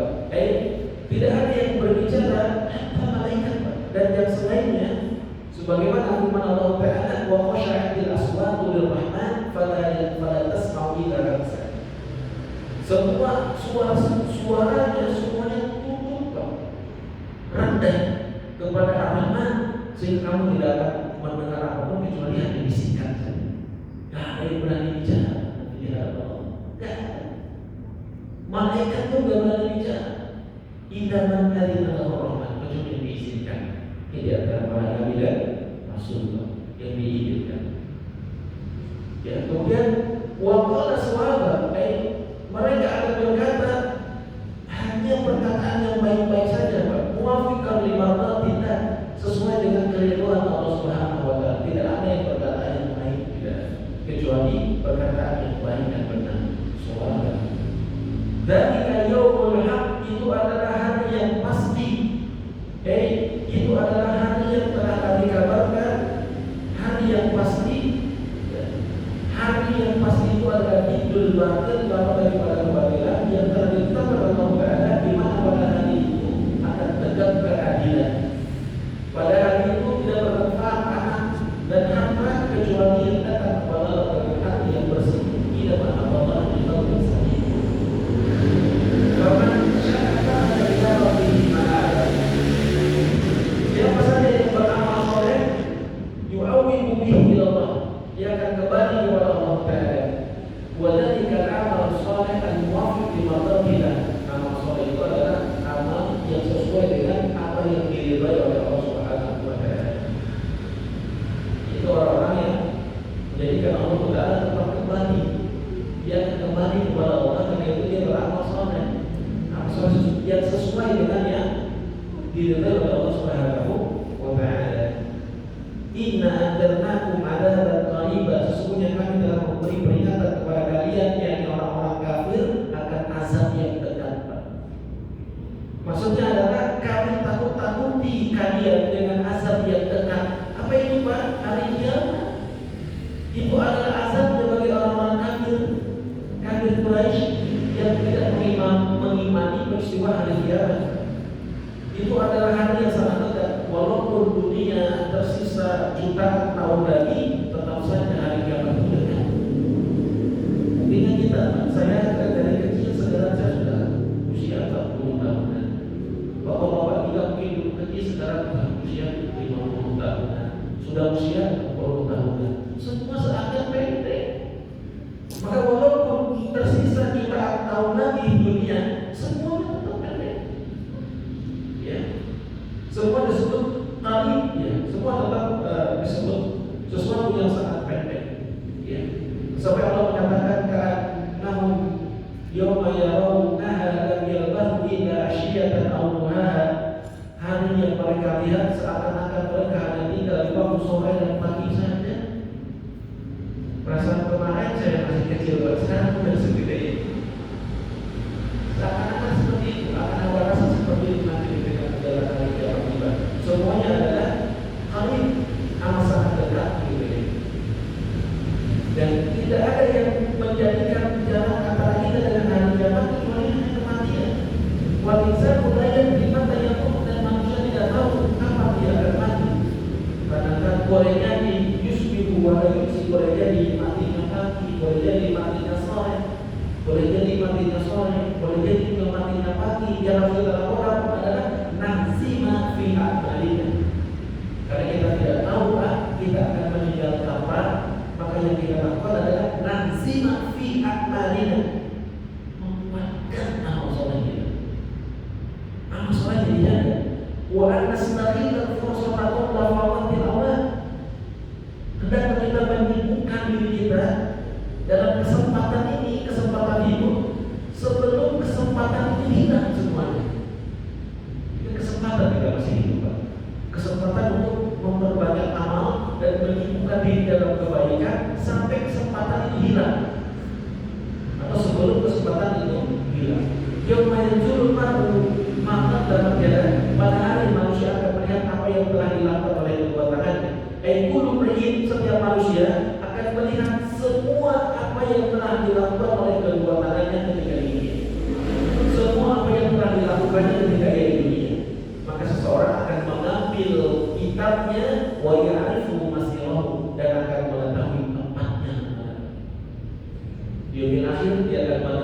Tidak ada yang berbicara hatta malaikat dan yang selainnya, sebagaimana firman Allah Ta'ala, wa khasha'atil aswatu lirrahman fala tasma'u illa hamsa. Semua suaranya semuanya tunduk rendah kepada Ar-Rahman, sehingga kamu tidak akan mendengar apapun kecuali hanya bisikan saja. Tidak ada yang berani bicara di hadapan Allah. Tidak ada. Malaikat pun tidak berani bicara. Idaman dari Allah Rahman, kecuali diizinkan. Ini antara para nabi dan Rasulullah yang diizinkan. Ya, kemudian waqala suwaba, mereka akan berkata hanya perkataan yang baik-baik saja, Pak. Muwafiqan limardatillah, sesuai dengan keridhaan Allah Subhanahu wa ta'ala. Tidak ada yang perkataan yang baik, tidak, kecuali perkataan yang baik dan benar. Suwaba. Dzalika yaumul haq, itu adalah hari yang pasti. Itu adalah hari yang telah kami kabarkan, hari yang pasti. Hari yang pasti itu adalah Idul Batil, lama daripada kebatilan yang telah ditetapkan oleh Allah Ta'ala, di mana pada hari itu akan tegak keadilan. Pada hari itu tidak bermanfaat anak dan harta kecuali yang datang kepada Allah dengan hati yang bersih. Tidak mana Allah kita bersih. Karena syakata dari dalam diri mana siapa saja yang beramal soleh, yu'awimu bihi ilallah, dia akan kembali kepada Allah Ta'ala. Wadzalika al-amal salih al-muwafiq limardatillah. Amal soleh itu adalah amal yang sesuai dengan apa yang diridhai oleh Allah Subhanahu wa ta'ala. Itu orang-orang yang menjadikan Allah Ta'ala tempat kembali. Dia akan kembali kepada Allah karena itu dia beramal soleh. Amal soleh yang sesuai dengan yang diridhai oleh Allah Subhanahu wa ta'ala. Inna anzarnakum adzaban qariba, sesungguhnya kami telah memberi peringatan kepada kalian, yakni orang-orang kafir, akan azab yang dekat. Maksudnya adalah kami takut-takuti kalian dengan azab yang dekat. Apa itu Pak? Hari kiamat. Itu adalah azab bagi orang-orang kafir Quraisy yang tidak mengimani peristiwa hari kiamat. Itu adalah hari yang sangat dekat. Walaupun dunia tersisa jutaan tahun lagi, tetap saja hari kiamat itu dekat. Buktinya kita, saya dari kecil sekarang saya sudah usia 40 tahunan. Bapak-bapak juga mungkin dulu kecil sekarang usia 50 tahunan. Sudah usia 40 tahunan. Semua seakan pendek. Maka walaupun tersisa jutaan tahun lagi di dunia, semua tetap pendek. Ya. Semua disebut qarib, ya. Semua tetap disebut sesuatu yang sangat pendek. Ya. Sampai Allah menyatakan ka'annahum yawma yarawnaha lam yalbathu illa 'ashiyatan aw duhaha. Hari yang mereka lihat seakan-akan mereka hanya tinggal di waktu sore dan pagi saja. Perasaan kemarin saya masih kecil, sekarang sudah segede ini. Seakan-akan seperti itu, akan ada rasa seperti itu nanti dengan jalan hari kiamat tiba. Semuanya adalah qarib, amat sangat dekat gitu ya. Dan tidak ada yang menjadikan jarak antara kita dengan hari kiamat kecuali hanya kematian. Wal insanu la yadri mata yamut, dan manusia tidak tahu kapan dia akan mati. Karena kan boleh jadi yusbihu wa la yusbi, boleh jadi matinya pagi, boleh jadi matinya sore, boleh jadi matinya sore, boleh jadi juga matinya pagi. Yang harus kita lakukan adalah nahzima fi a'malina. Karena kita tidak tahu Pak, kita akan meninggal kapan, maka yang kita lakukan adalah nahzima fi a'malina, menguatkan amal soleh kita. Amal soleh dijaga. Wa an nastaghilla al-fursata qabla fawatil awal. Hendaknya kita Yauma yanzurul mar'u maka dalam jalan pada hari manusia akan melihat apa yang telah dilakukan oleh kedua tangannya. Kullu mri'in, setiap manusia akan melihat semua apa yang telah dilakukan oleh kedua tangannya ketika di dunia. Semua apa yang telah dilakukannya ketika dia di dunia. Maka seseorang akan mengambil kitabnya wa ya'rifu masirahu, dan akan mengetahui tempatnya. Di dunia akhir dia akan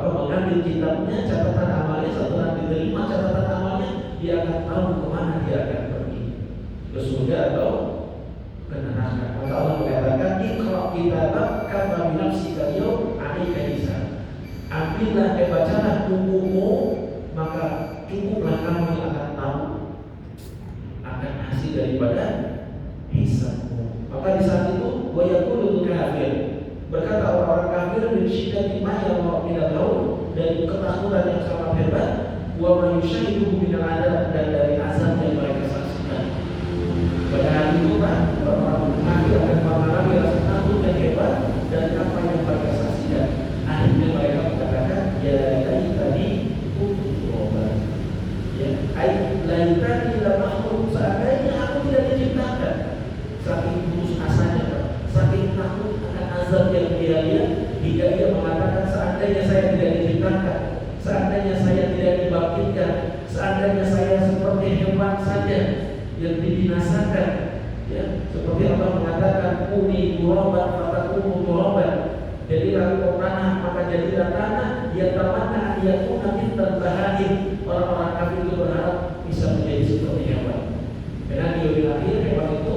mengambil kitabnya, catatan amalnya. Setelah diterima catatan amalnya, dia akan tahu kemana dia akan pergi, ke surga atau ke neraka. Maka Allah mengatakan, Iqra kitabaka kafa bi nafsika al-yawma 'alaika hisab. Ambillah, bacalah bukumu, maka cukuplah kamu yang akan tahu akan hasil daripada hisabmu. Maka di saat itu wa yaqulul kafir, berkata orang-orang kafir, min syiddati ma yara min al-laun, dari ketakutan yang sangat hebat, wa ma yushahidu min al-'adab, dan dari azab yang mereka saksikan. Pada hari itu kan orang-orang kafir akan mengalami rasa takut yang hebat dan apa yang mereka saksikan. Akhirnya mereka mengatakan, ya laitani kuntu turaban. Ya, laitani la makhluk, seandainya aku tidak diciptakan. Saking putus asanya, saking takut akan azab yang dia lihat, hingga dia mengatakan, seandainya saya tidak diciptakan, seandainya saya tidak dibangkitkan, seandainya saya seperti hewan saja yang dibinasakan. Ya, seperti Allah mengatakan, kuni turaban fatakumu turaban. Jadi lalu tanah, maka jadilah tanah. Dia tamanna dia pun nanti terbahari. Orang-orang kafir itu berharap bisa menjadi seperti hewan. Karena di akhir hewan itu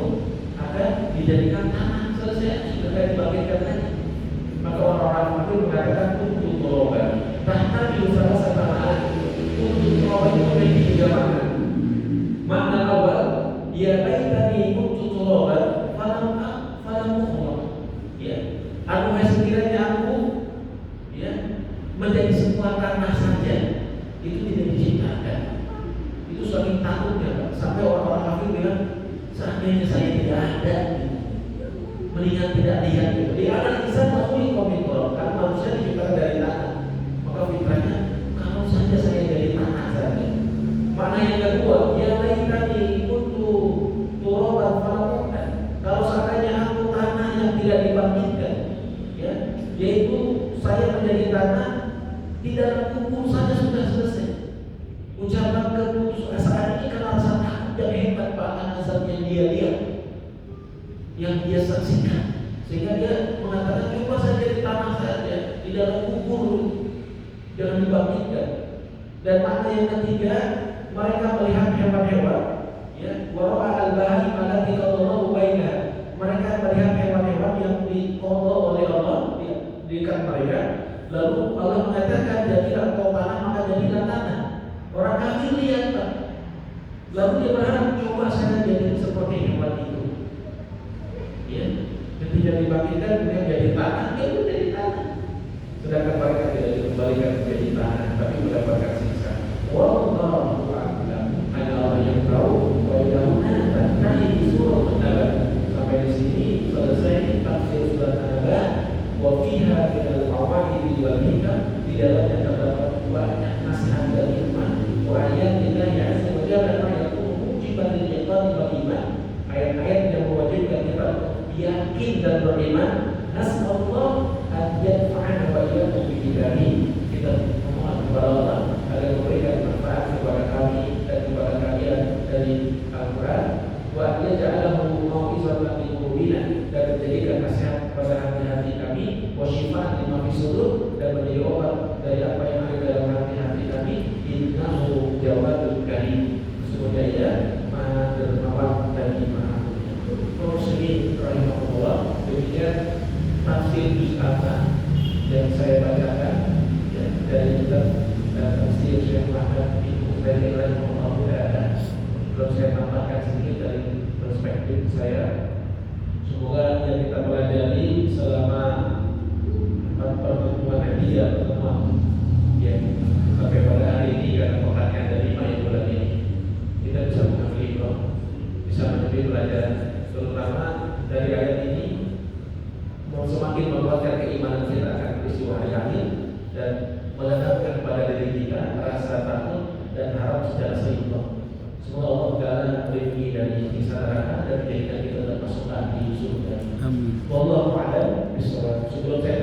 akan dijadikan tanah, selesai, sudah dibangkitkan lagi. Maka orang-orang kafir mengatakan untuk turaban. Tahta salah satu makna untuk turaban itu memiliki tiga makna. Makna awal, ya laitani kuntu turaban falam ukhraj. Ya, aduhai sekiranya aku menjadi sebuah tanah saja, itu tidak diciptakan. Itu saking takutnya, Pak. Sampai orang-orang kafir bilang, seandainya saya tidak ada, mendingan tidak lihat. Di anak insan makhluk komikor, karena manusia diciptakan dari tanah. Maka fitrahnya, kalau saja saya jadi tanah saja. Makna yang kedua, ya laitani kuntu turaban falam ukhraj. Kalau seandainya aku tanah yang tidak dibangkitkan, ya, yaitu saya menjadi tanah, di dalam kubur saja sudah selesai. Ucapan keputusasaan ini karena rasa takut yang hebat bahkan azab yang dia lihat, yang dia saksikan, sehingga dia mengatakan, coba saja di tanah saja, di dalam kubur, jangan dibangkitkan. Dan makna yang ketiga, mereka melihat hewan-hewan, ya, wara'a al-bahari allati qadallahu bainaha. Mereka melihat hewan-hewan yang diqadha oleh Allah di dekat mereka. Lalu Allah mengatakan, jadilah engkau tanah, maka jadilah tanah. Orang kafir lihat, Pak. Lalu dia berharap, coba saya jadi seperti hewan itu. Ya, ketika dibangkitkan kemudian jadi tanah, dia pun jadi tanah. Sedangkan mereka tidak dikembalikan menjadi tanah, tapi mendapatkan siksa. Wallahu a'lam. Hanya Allah yang tahu. Wa ilahuna tantahi surah An-Naba. Sampai di sini selesai tafsir surat An-Naba. Wa fiha minal mawa'idi wal hikam, di dalamnya terdapat banyak nasihat dan hikmah. Wa ayatillahi 'azza wa jalla ma yakunu mujiban lil iqam wal iman. Ayat-ayat yang mewajibkan kita yakin dan beriman. Nasallahu an yanfa'ana wa iyyakum bi kitabihi. Kita memohon kepada Allah agar memberikan manfaat kepada kami dan kepada kalian dari Al-Quran. Wa yaj'alahu mau'izatan lil mu'minin, dan menjadikan nasihat pada hati-hati kami, wa syifaan lima fi sudur, dan menjadi obat dari apa yang ada dalam hati-hati kami. Innahu jawadul karim, sesungguhnya ia Maha Dermawan dan Maha Mulia. Muslimin rahimahullah, demikian tafsir juz apa yang saya bacakan, ya, dari kitab tafsir Syekh Muhammad bin Utsaimin rahimahullah taala. Belum saya tambahkan sedikit dari perspektif saya. Semoga yang kita pelajari selama 4 pertemuan ini, ya, pertemuan ya, sampai pada hari ini, karena pekannya ada 5 yang bulan ini, kita bisa mengambil ibrah, bisa mengambil pelajaran, terutama dari ayat ini semakin menguatkan keimanan kita akan peristiwa hari akhir dan menetapkan pada diri kita rasa takut dan harap secara seimbang. Semoga Allah Taala melindungi dari siksa neraka dan menjadikan kita termasuk ahli surga. Amin. Wallahu a'lam bishawab. Sebelum saya